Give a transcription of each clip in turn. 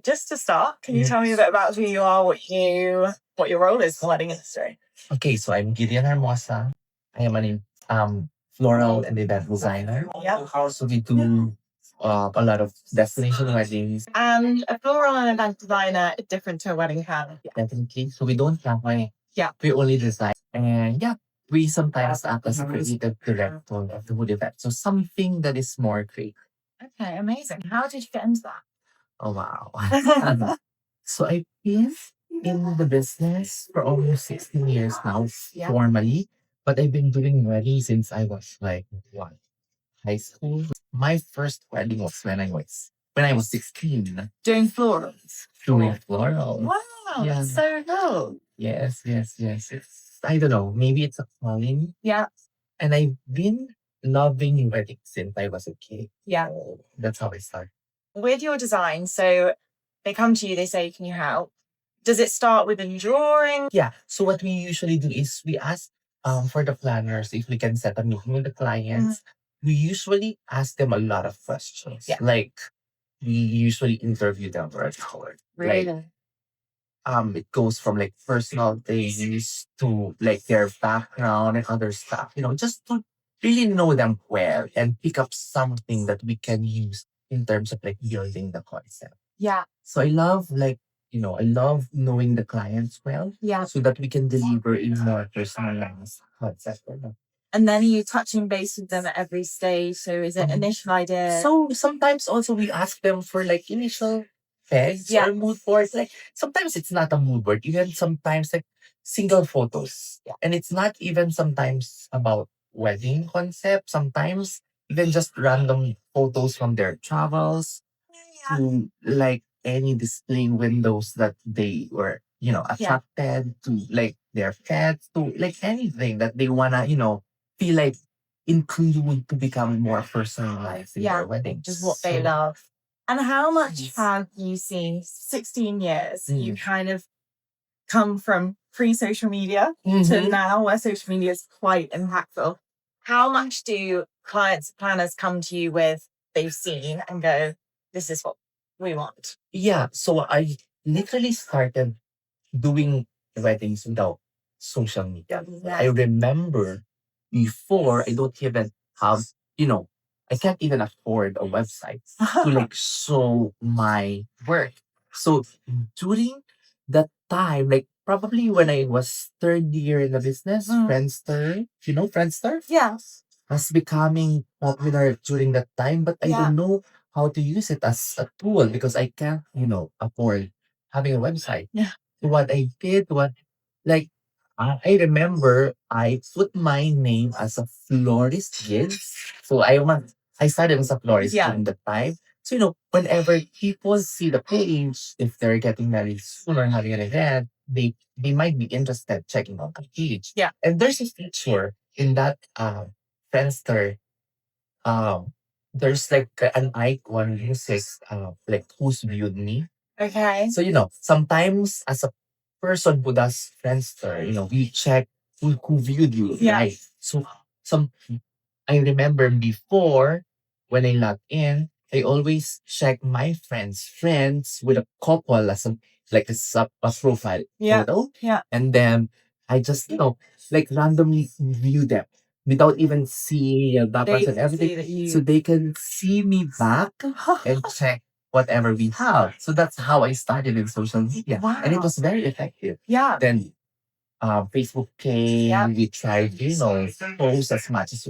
Just to start, can you tell me a bit about who you are, what your role is in the wedding industry? Okay, so I'm Gideon Hermosa. I am an floral and event designer. Yep. So we do a lot of destination weddings. And a floral and event designer is different to a wedding planner. Definitely. So we don't plan. Yeah. We only design. And yeah, we sometimes act as a creative director of the whole event. So something that is more creative. Okay, amazing. How did you get into that? Oh wow. So I've been in the business for almost 16 years now, Yeah. formally. But I've been doing weddings since I was like what? High school. My first wedding was when I was 16. Doing florals. Doing floral. Wow, Yeah. that's so cool. Yes. It's I don't know, maybe it's a calling. Yeah. And I've been loving weddings since I was a kid. Yeah. So that's how I started. With your design, so they come to you, they say, can you help? Does it start with a drawing? Yeah. So what we usually do is we ask for the planners if we can set a meeting with the clients. We usually ask them a lot of questions. Yeah. Like we usually interview them for an hour. Really? Like it goes from like personal things to like their background and other stuff, just to really know them well and pick up something that we can use in terms of like building the concept. Yeah. So I love knowing the clients well. Yeah. So that we can deliver a more personalized concept for them. And then are you touching base with them at every stage? So is it initial idea? So sometimes also we ask them for like initial pegs Yeah. or mood boards. Like sometimes it's not a mood board, even sometimes like single photos. Yeah. And it's not even sometimes about wedding concept. Sometimes even just random photos from their travels to like any display windows that they were, attracted to, like their pets, to like anything that they wanna, feel like include to become more personalized in their wedding. Just what they love. And how much have you seen 16 years? You kind of come from pre-social media to now where social media is quite impactful. How much do clients, planners come to you with they've seen and go, this is what we want? Yeah. So I literally started doing weddings without social media. I remember before I don't even have, I can't even afford a website to like show my work. So during that time, like probably when I was third year in the business, Friendster, Friendster? Yes. Was becoming popular during that time, but I don't know how to use it as a tool because I can't, afford having a website. Yeah. What I did, like, I remember I put my name as a florist gigs. So I started as a florist during the time. So, whenever people see the page, if they're getting married soon or having an event, they might be interested checking out the page. Yeah. And there's a feature in that Friendster, um, there's like an icon who says like who's viewed me. Okay. So sometimes as a person who does Friendster, we check who viewed you, right? So some I remember before when I log in, I always check my friends with a couple as a profile photo. Yeah. And then I just, like randomly view them without even seeing that They person can see that everything. So they can see me back and check whatever we have. So that's how I started in social media. Wow. And it was very effective. Yeah. Then Facebook came, we tried, post as much as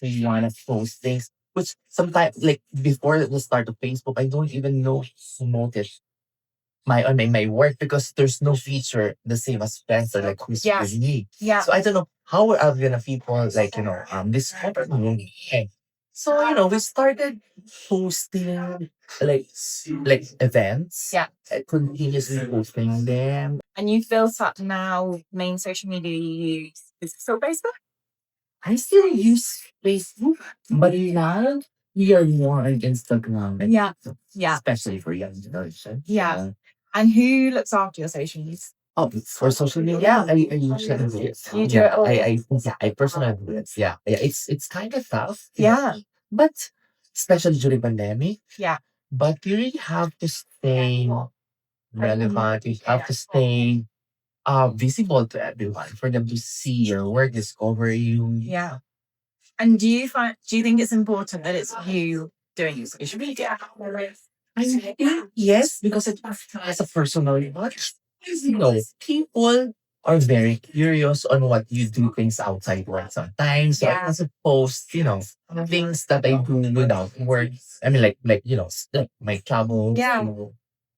we want to post things. Which sometimes, like before the start of Facebook, I don't even know who noticed my work because there's no feature the same as Spencer, like who's with me. Yeah. So I don't know how are gonna people like discover me. Okay. So we started posting like events. Yeah. Continuously posting them. And you've built up now main social media you use. Is it still Facebook? I still use Facebook, but now we are more on Instagram. Yeah. Yeah. Especially for young generation. Yeah. And who looks after your socials? Oh, for social media, I usually do it. You do it all? I personally do it. Yeah. It's kind of tough. Yeah. But especially during pandemic. Yeah. but you really have to stay relevant. You have to stay visible to everyone for them to see your work, discover you. Yeah. And do you think it's important that it's you doing your social media? I think yes, because it has a personal touch. You know, people are very curious on what you do things outside work sometimes. So I Yeah. also post, things that I do without work. I mean, like my travels, Yeah.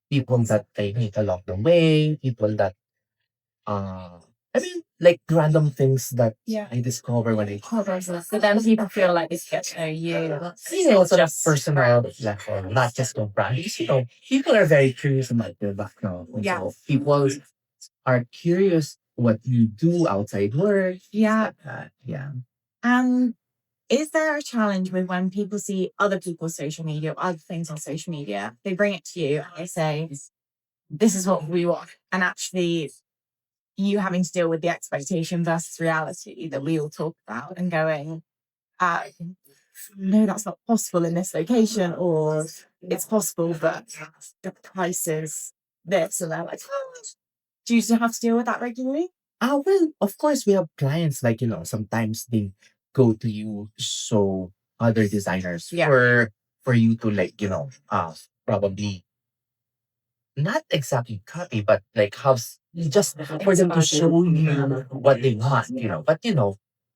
people that I meet along the way, people that I mean, like random things that Yeah. I discover when I So then people feel like they get to know you. sort of personal level, not just on brand. Because, people are very curious about your background. Yeah. So people are curious what you do outside work. Yeah. Like that. Yeah. And is there a challenge with when people see other people's social media or other things on social media? They bring it to you and they say, this is what we want. And actually, you having to deal with the expectation versus reality that we all talk about and going, uh, no, that's not possible in this location, or it's possible, but the price is this. And they're like, "Oh." Do you still have to deal with that regularly? Well, of course, we have clients like, sometimes they go to you to show other designers Yeah. for you to like, probably not exactly copy, but like just for them to show you what they want, But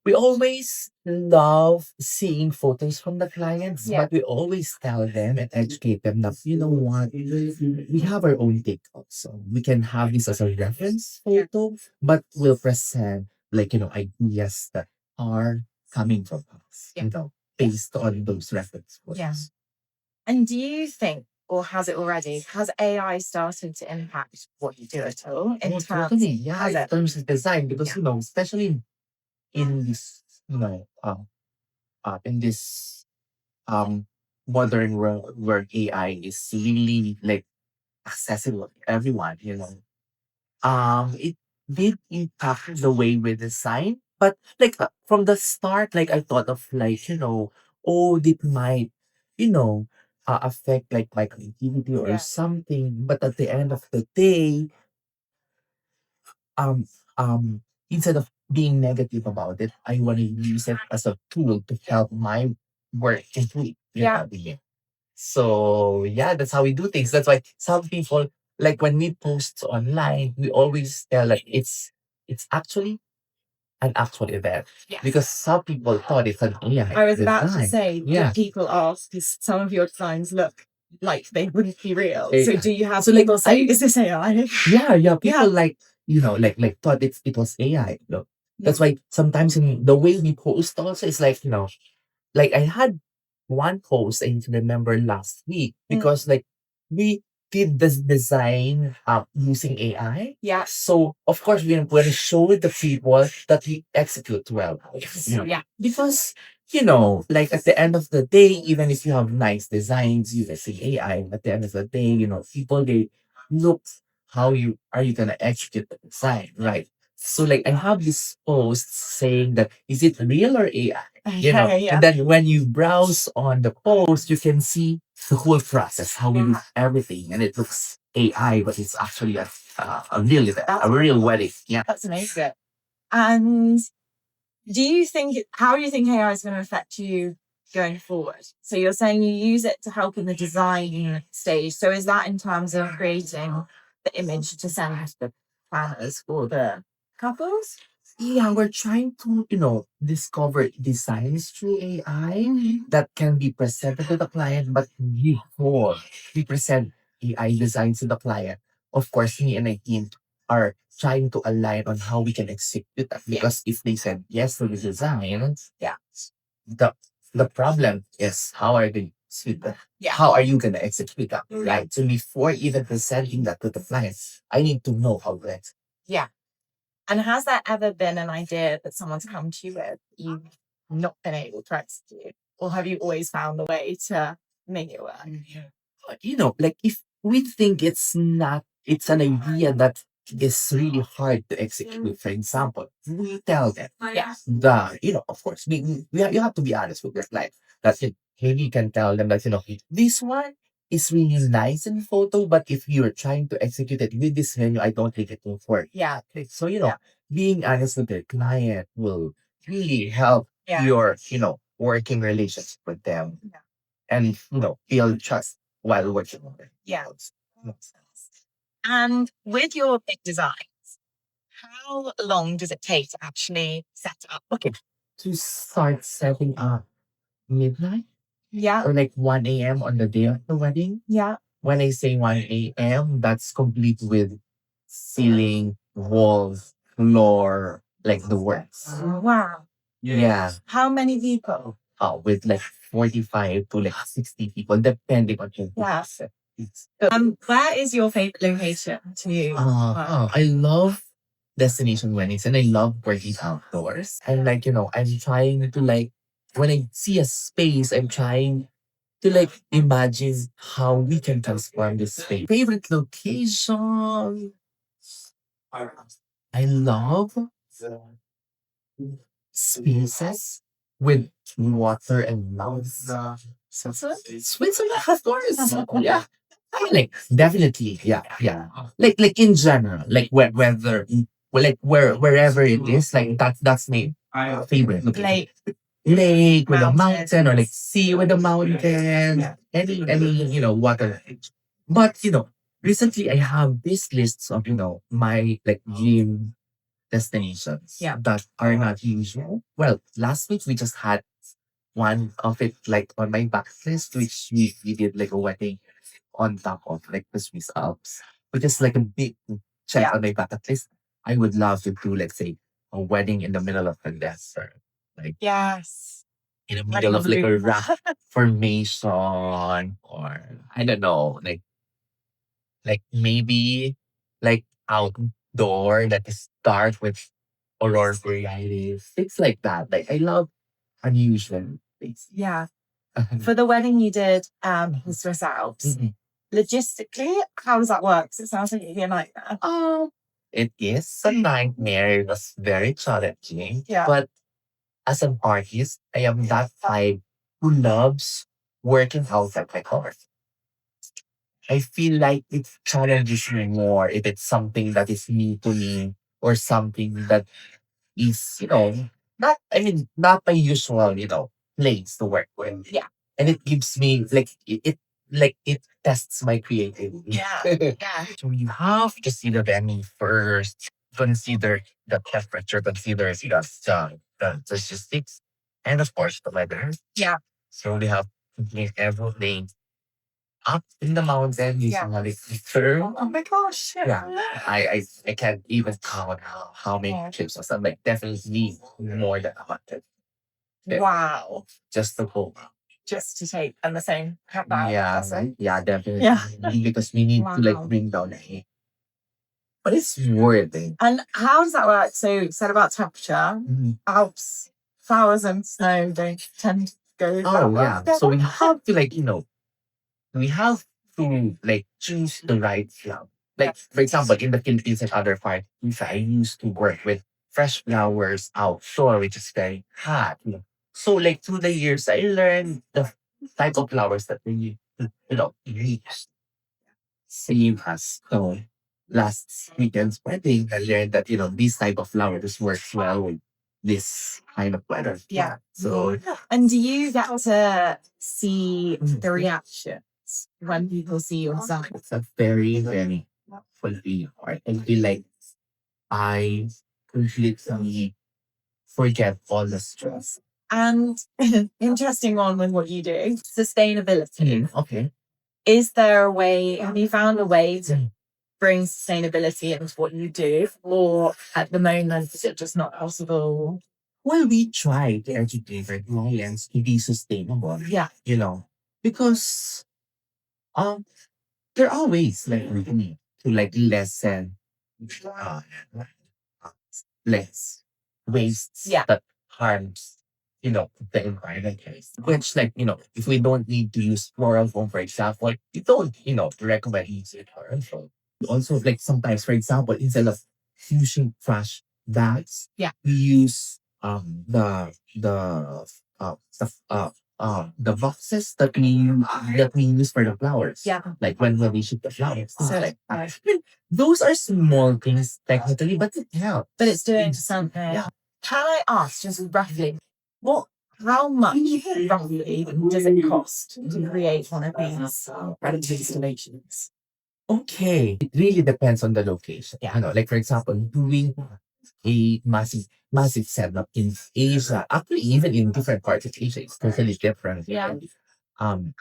we always love seeing photos from the clients, Yeah. but we always tell them and educate them that you know what, we have our own take also. We can have this as a reference photo, but we'll present like ideas that are coming from us, based on those reference photos. Yeah. And do you think, or has it already, has AI started to impact what you do at all? In terms, Totally, yeah, has in it? terms of design, because especially in this, in this modern world where AI is really like accessible to everyone, it did impact the way we design, but like from the start, like I thought of like, oh, it might, you know, affect like my creativity or Yeah. something. But at the end of the day, um, instead of being negative about it, I want to use it as a tool to help my work improve. Yeah. So yeah, that's how we do things. That's why some people like when we post online, we always tell that it's actually an actual event. Yes. Because some people thought it's an AI I was about to design. say, Yeah. do people ask, because some of your designs look like they wouldn't be real. Eh, So do you have so, like, people say, I- is this AI? Yeah. People Yeah. like like thought it was AI. That's why sometimes in the way we post also it's like, like I had one post I can remember last week because like we did this design using AI. Yeah. So of course we want to show the people that we execute well. Yeah. Because like at the end of the day, even if you have nice designs using AI, at the end of the day, people they look how you gonna execute the design, right? So like I have this post saying that is it real or AI? Yeah. And then when you browse on the post, you can see the whole process, how we do everything, and it looks AI, but it's actually a real event, a real wedding. Yeah. That's amazing. And how do you think AI is going to affect you going forward? So you're saying you use it to help in the design stage. So is that in terms of creating the image to send to the planners for the couples? Yeah, we're trying to, discover designs through AI that can be presented to the client, but before we present AI designs to the client, of course, me and my team are trying to align on how we can execute that. Because if they said yes to the design, Yeah. the the problem is how are they execute that? Yeah. How are you gonna execute that? Right. So before even presenting that to the client, I need to know how to execute. Yeah. And has there ever been an idea that someone's come to you with you've not been able to execute? Or have you always found a way to make it work? Like if we think it's an idea that is really hard to execute, for example, we tell them, Yeah. of course, you have to be honest with your client. That's it. Maybe you can tell them that, this one, is really nice in photo, but if you're trying to execute it with this venue, I don't think it will work. Yeah. Okay, so being honest with the client will really help Yeah. your working relationship with them, Yeah. and build trust while working on it. Yeah. And with your big designs, how long does it take to actually set up? Okay, to start setting up midnight Yeah. or like 1 a.m. on the day of the wedding. Yeah. When I say 1 a.m., that's complete with ceiling, walls, floor, like the works. Wow. Yeah. How many people? With like 45 to like 60 people, depending on your Yeah. set. Where is your favorite location to I love destination weddings and I love working outdoors. And like, I'm trying to like, when I see a space, I'm trying to like imagine how we can transform this space. Favorite location? I love spaces with water and mountains. Switzerland, of course. Yeah. I mean, like definitely, yeah, yeah. Like in general, like whether, like wherever it is, like that's my favorite location. Lake with a mountain, or like sea with a mountain, any water. But recently I have these lists of my like dream destinations that are not usual. Well, last week we just had one of it like on my bucket list, which we did like a wedding on top of like the Swiss Alps, which is like a big check on my bucket list. I would love to do, let's say, a wedding in the middle of the desert, like Yes. in the middle of like a rock formation, or I don't know, like maybe like outdoor that is dark with aurora borealis, things like that. Like I love unusual things. Yeah. For the wedding you did in Swiss Alps, logistically, how does that work? 'Cause it sounds like it'd be a nightmare. It is a nightmare. It was very challenging. Yeah. But as an artist, I am that type who loves working outside my comfort. I feel like it challenges me more if it's something that is new to me, or something that is, not my usual, place to work with. Yeah. And it gives me like it tests my creativity. Yeah. Yeah. So you have to see the venue first, consider the temperature, consider the logistics, and of course the weather. Yeah. So we have to make everything up in the mountain using a lifter. Oh my gosh. Yeah, I can't even count how many trips or something. Like definitely more than 100. Wow. Just to go. Just to take and the same. Yeah, yeah, definitely. Yeah. Because we need to like bring down the heat. But it's worth it. And how does that work? So you said about temperature, Alps, flowers and snow don't tend to go that well yeah. together. So we have to like, we have to like choose the right flower. Like for example, in the Philippines and other parts, I used to work with fresh flowers outdoor, which is very hot. So like through the years, I learned the type of flowers that we use. Same as last weekend's wedding, I learned that these type of flowers works well with this kind of weather. Yeah. So And do you get to see the reactions when people see your design? it's a very, very fulfilling part. I feel like I completely forget all the stress. And interesting one with what you do, sustainability. Okay. Is there a way, have you found a way to bring sustainability into what you do? Or at the moment, is it just not possible? Well, we try to educate our clients to be sustainable. Yeah. Because there are ways like we can to like lessen uh, less wastes that harms the environment. Which like if we don't need to use floral foam, for example, we don't recommend using floral foam. Also, like sometimes, for example, instead of using trash bags, we use the the boxes that we use for the flowers. Yeah. Like when we shoot the flowers. So like I mean, those are small things technically, but it helps. But it's doing something. Yeah. Can I ask just roughly, how much roughly does it cost to create one of these gratitude installations? Okay. It really depends on the location. Yeah. Like for example, doing a massive setup in Asia, actually even in different parts of Asia, it's totally different. Yeah. Um,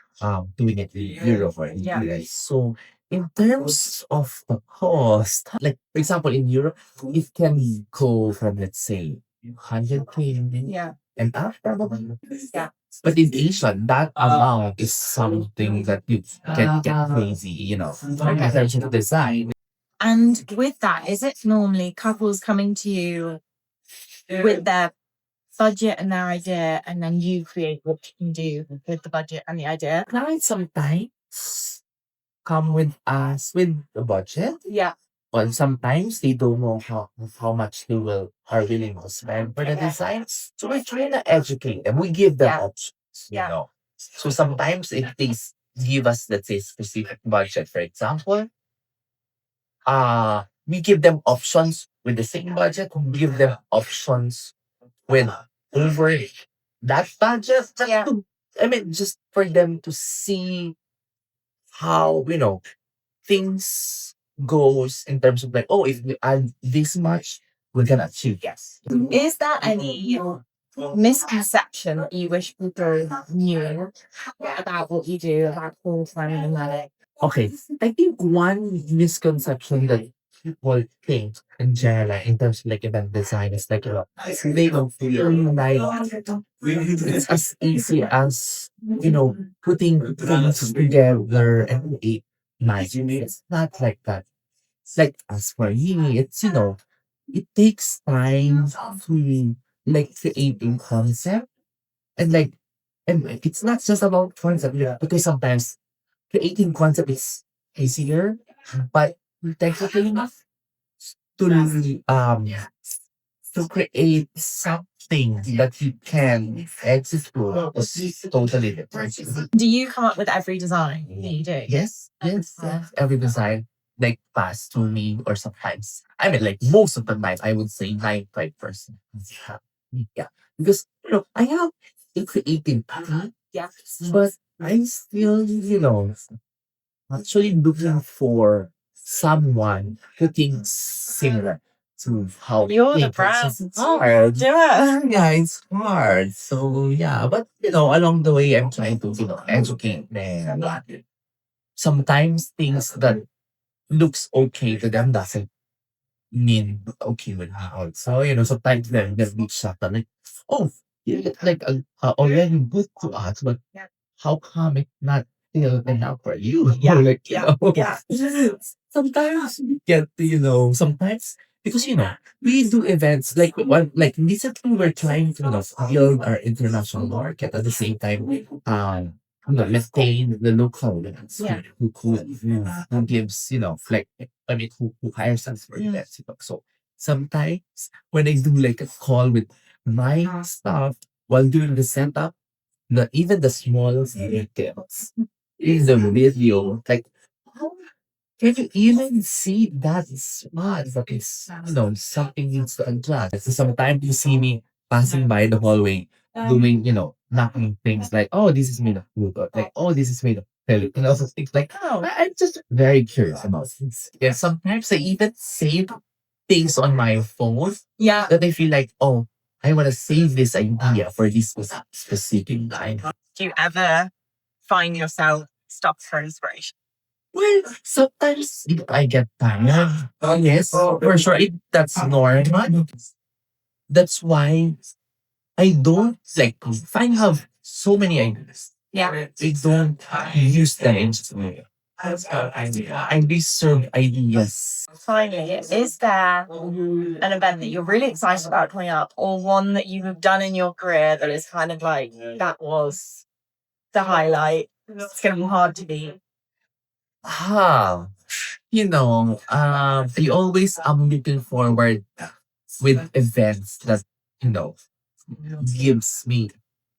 doing it in Europe or in Yeah. US. So in terms of the cost, like for example in Europe, it can go from let's say 100K Yeah. and up probably. Yeah. But in Asia, that amount is something that you can get crazy, in terms of design. And with that, is it normally couples coming to you with their budget and their idea, and then you create what you can do with the budget and the idea? Clients sometimes come with us with the budget. Yeah. But sometimes they don't know how much they are willing to spend for the design. So we're trying to educate them. We give them Yeah. options. So sometimes if they give us, let's say, specific budget, for example, we give them options with the same budget. We give them options with over that budget. Yeah. I mean, just for them to see how, things goes in terms of like, oh, if we add this much, we're gonna achieve. Yes. Is there any misconception that you wish people knew about what you do, about full planning and wedding? Okay. I think one misconception that people think in general, in terms of like event design is like, they don't feel like it's as easy as, putting things together and create nice. It's not like that. Like as for me, it's it takes time to like creating concept and like and it's not just about concept, because sometimes creating concept is easier, but technically to create something that you can execute is totally different. Do you come up with every design that you do? Yes. Every design like pass to me, or sometimes I mean like most of the time I would say 95%. Yeah. Because I have a creative talent, Yeah. but I'm still, actually looking for someone who thinks similar to how You're they the think. brand. It's hard. Do it. Yeah, it's hard. So yeah, but along the way I'm trying to, educate them. Sometimes things that looks okay to them doesn't mean okay with how. So, sometimes they're be shocked that like, oh, you look like already good to us, but Yeah. how come it not still enough for you? Yeah. Like, Yeah. sometimes we get, sometimes because we do events like one like recently we're trying to build our international market at the same time maintain the local events Yeah. who gives like I mean who hires us for events. So sometimes when I do like a call with my staff while doing the setup, even the smallest details in the video, like can you even see that spot that is, something needs to adjust? So sometimes you see me passing by the hallway doing, knocking things like, oh, this is made of wood, or like, oh, this is made of acrylic, and also things like, oh, I'm just very curious about things. Yeah, sometimes I even save things on my phone Yeah. that I feel like, oh, I want to save this idea for this specific time. Do you ever find yourself stopped for inspiration? Well, sometimes if I get tired, yes, for sure, that's normal. That's why I don't like if I have so many ideas. Yeah. I don't use them instantly. I reserve ideas. Finally, is there an event that you're really excited about coming up, or one that you have done in your career that is kind of like that was the highlight? It's going to be hard to beat. Ah, I always am looking forward with events that, gives me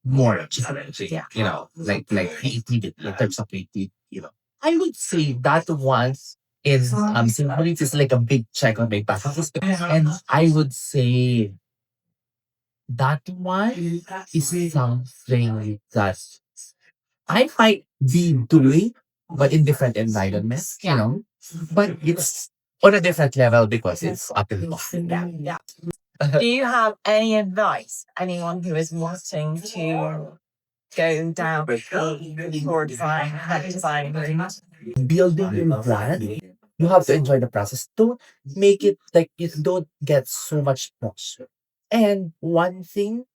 more challenging. Yeah. Like creativity in terms of creativity. I would say that one is symbolic is like a big check on my bucket list. And I would say that one is something that I might be doing, but in different environments. But it's on a different level because it's up in the Yeah. Do you have any advice? Anyone who is wanting to go down floor design, head design route? building your brand, you have to enjoy the process. Don't make it like you don't get so much pressure. And one thing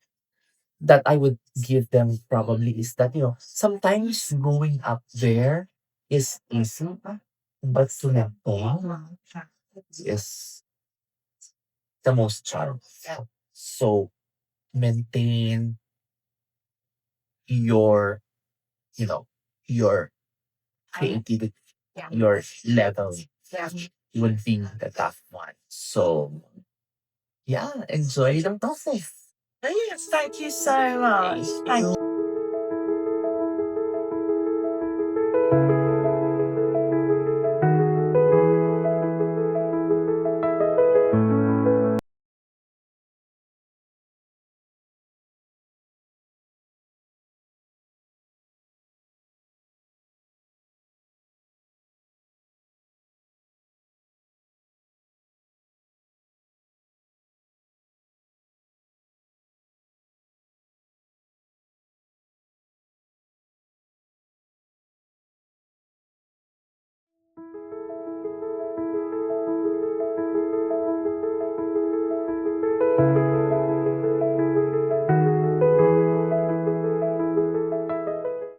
that I would give them probably is that, sometimes going up there is easy, but to let go is the most challenging. So maintain your, you know, your creativity, Yeah. your level Yeah. would be the tough one. So yeah, enjoy the process. Yes, thank you so much. Thank you.